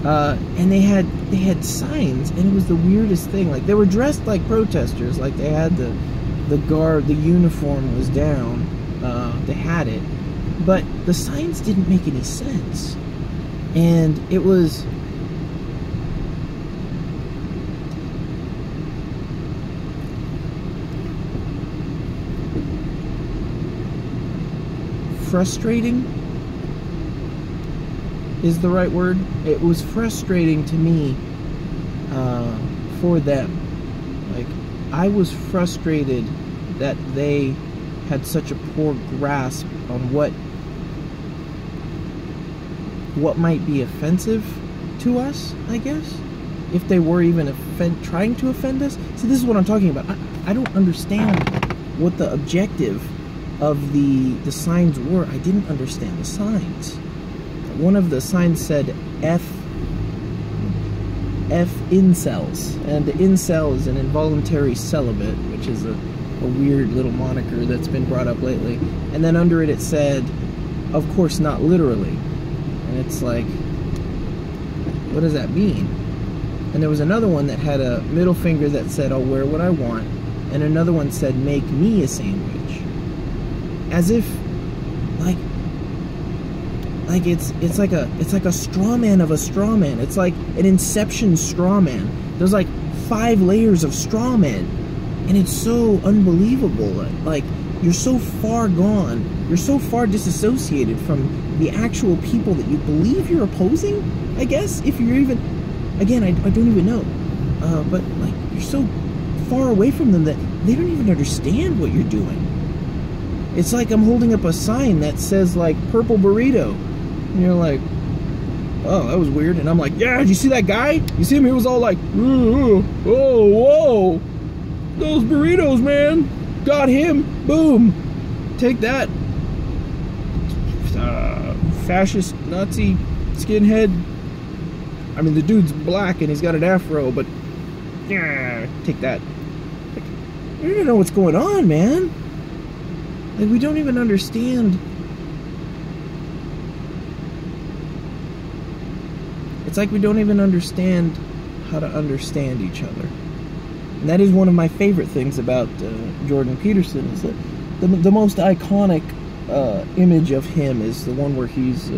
And they had signs, and it was the weirdest thing. Like, they were dressed like protesters, like they had the guard, the uniform was down, they had it, but the signs didn't make any sense, and it was frustrating is the right word. It was frustrating to me for them. Like, I was frustrated that they had such a poor grasp on what might be offensive to us, I guess, if they were even trying to offend us. See, this is what I'm talking about. I don't understand what the objective of the signs were. I didn't understand the signs. One of the signs said F incels, and the incel is an involuntary celibate, which is a weird little moniker that's been brought up lately. And then under it, it said, of course not literally. And it's like, what does that mean? And there was another one that had a middle finger that said, I'll wear what I want, and another one said, make me a sandwich. As if, like it's like a straw man of a straw man. It's like an Inception straw man. There's like 5 layers of straw man, and it's so unbelievable. Like, you're so far gone, you're so far disassociated from the actual people that you believe you're opposing, I guess, if you're even, again, I don't even know, but like, you're so far away from them that they don't even understand what you're doing. It's like I'm holding up a sign that says, like, purple burrito, and you're like, oh, that was weird, and I'm like, yeah, did you see that guy? You see him? He was all like, oh, whoa, those burritos, man, got him, boom, take that, fascist, Nazi, skinhead. I mean, the dude's black and he's got an afro, but yeah, take that. Like, you don't know what's going on, man. Like, we don't even understand. It's like we don't even understand how to understand each other. And that is one of my favorite things about Jordan Peterson, is that the most iconic image of him is the one where he's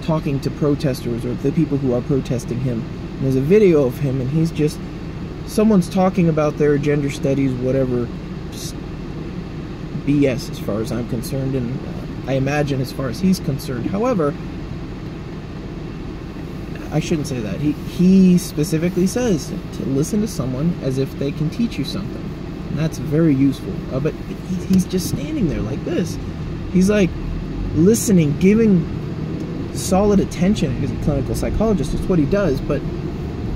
talking to protesters, or the people who are protesting him. And there's a video of him, and he's just, someone's talking about their gender studies, whatever, BS as far as I'm concerned, and I imagine as far as he's concerned. However, I shouldn't say that. He specifically says to listen to someone as if they can teach you something, and that's very useful. But he's just standing there like this. He's like listening, giving solid attention. He's a clinical psychologist, it's what he does, but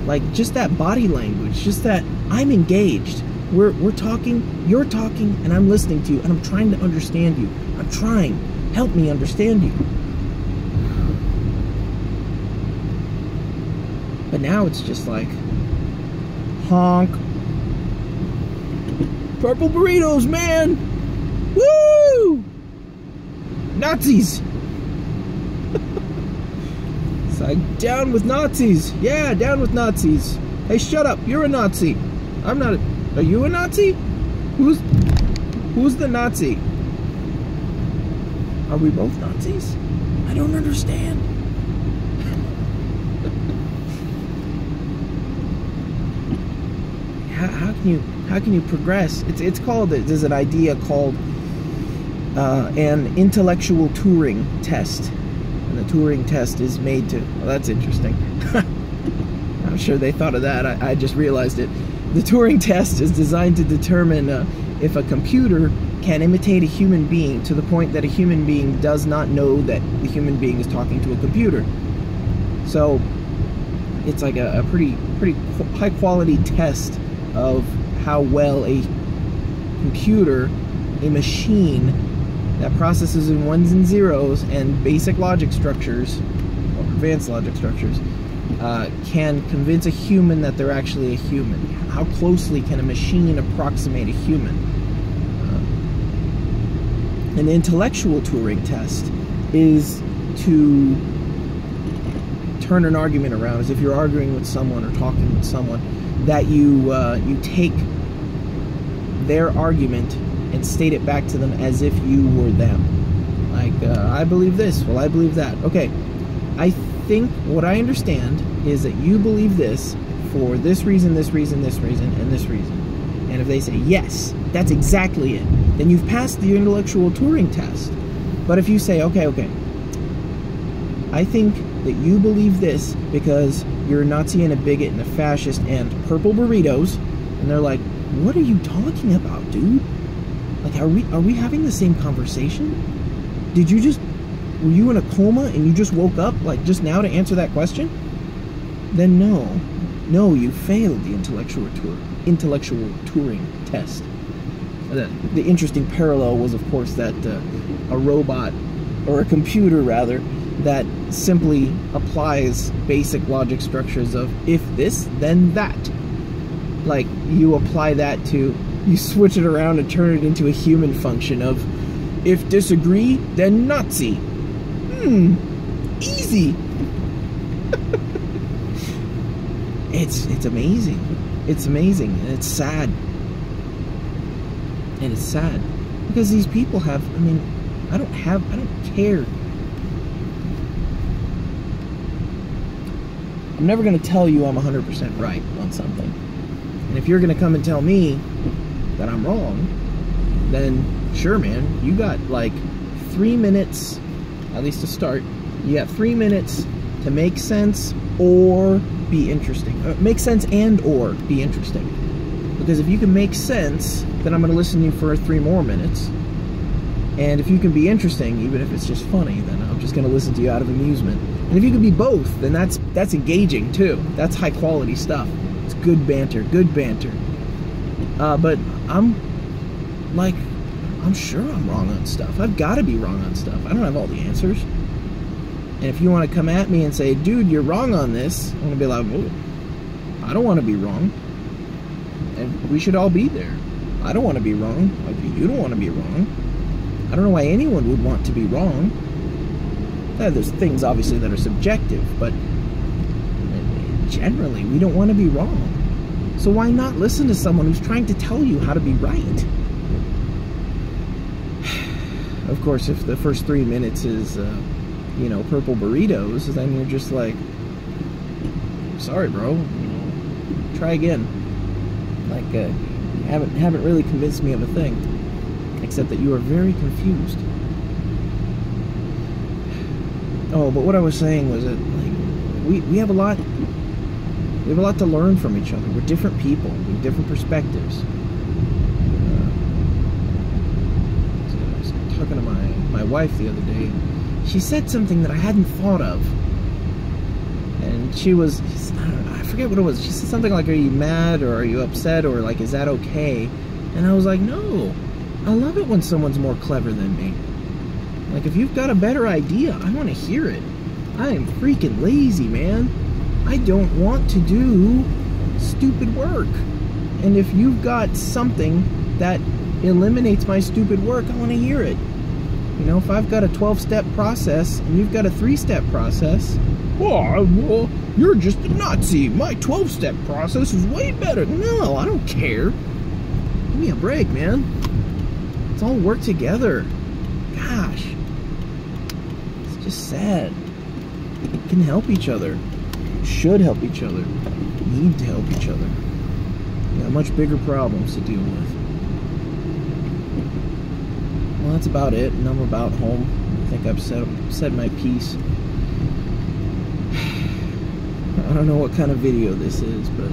like, just that body language, just that I'm engaged. We're talking, you're talking, and I'm listening to you, and I'm trying to understand you. I'm trying. Help me understand you. But now it's just like, honk. Purple burritos, man! Woo! Nazis! It's like, down with Nazis. Yeah, down with Nazis. Hey, shut up. You're a Nazi. I'm not a... Are you a Nazi? Who's the Nazi? Are we both Nazis? I don't understand. How can you progress? It's called, there's an idea called an intellectual Turing test, and the Turing test is made to, well, that's interesting. I'm sure they thought of that. I just realized it. The Turing test is designed to determine if a computer can imitate a human being to the point that a human being does not know that the human being is talking to a computer. So it's like a pretty high quality test of how well a computer, a machine that processes in ones and zeros and basic logic structures, or advanced logic structures, can convince a human that they're actually a human. How closely can a machine approximate a human? An intellectual Turing test is to turn an argument around, as if you're arguing with someone or talking with someone, that you take their argument and state it back to them as if you were them. Like, I believe this, well, I believe that. Okay, I think what I understand is that you believe this for this reason, this reason, this reason, and this reason. And if they say, yes, that's exactly it, then you've passed the intellectual Turing test. But if you say, okay, I think that you believe this because you're a Nazi and a bigot and a fascist and purple burritos, and they're like, what are you talking about, dude? Like, are we having the same conversation? Were you in a coma and you just woke up, like, just now to answer that question? Then no, you failed the intellectual Turing test. The interesting parallel was, of course, that a robot, or a computer rather, that simply applies basic logic structures of if this, then that. Like, you apply that to, you switch it around and turn it into a human function of if disagree, then Nazi. Easy. It's amazing. It's amazing, and it's sad. And it's sad because these people have, I mean, I don't care. I'm never going to tell you I'm 100% right on something. And if you're going to come and tell me that I'm wrong, then sure, man, you got like 3 minutes, at least to start. You got 3 minutes to make sense or be interesting. Make sense and or be interesting. Because if you can make sense, then I'm going to listen to you for 3 more minutes. And if you can be interesting, even if it's just funny, then I'm just going to listen to you out of amusement. And if you can be both, then that's engaging too. That's high quality stuff. It's good banter, good banter. But I'm sure I'm wrong on stuff. I've got to be wrong on stuff. I don't have all the answers. And if you want to come at me and say, dude, you're wrong on this, I'm going to be like, whoa, I don't want to be wrong. And we should all be there. I don't want to be wrong. Like, you don't want to be wrong. I don't know why anyone would want to be wrong. There's things, obviously, that are subjective, but generally, we don't want to be wrong. So why not listen to someone who's trying to tell you how to be right? Of course, if the first 3 minutes is, you know, purple burritos, then you're just like, sorry, bro, try again. Like, haven't really convinced me of a thing, except that you are very confused. Oh, but what I was saying was that, like, we have a lot to learn from each other. We're different people with different perspectives. I was talking to my wife the other day. She said something that I hadn't thought of, and she was, I don't know, I forget what it was. She said something like, "Are you mad or are you upset or like, is that okay?" And I was like, no, I love it when someone's more clever than me. Like, if you've got a better idea, I want to hear it. I am freaking lazy, man. I don't want to do stupid work. And if you've got something that eliminates my stupid work, I want to hear it. You know, if I've got a 12-step process and you've got a 3-step process, well, you're just a Nazi. My 12-step process is way better. No, I don't care. Give me a break, man. Let's all work together. Gosh. It's just sad. We can help each other. Should help each other. Need to help each other. We got much bigger problems to deal with. Well, that's about it, and I'm about home. I think I've said my piece. I don't know what kind of video this is, but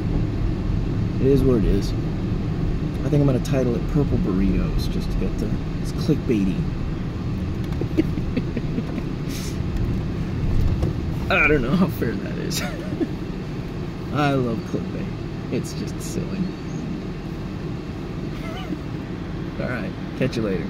it is what it is. I think I'm going to title it Purple Burritos, just to get it's clickbaity. I don't know how fair that is. I love clickbait. It's just silly. Alright, catch you later.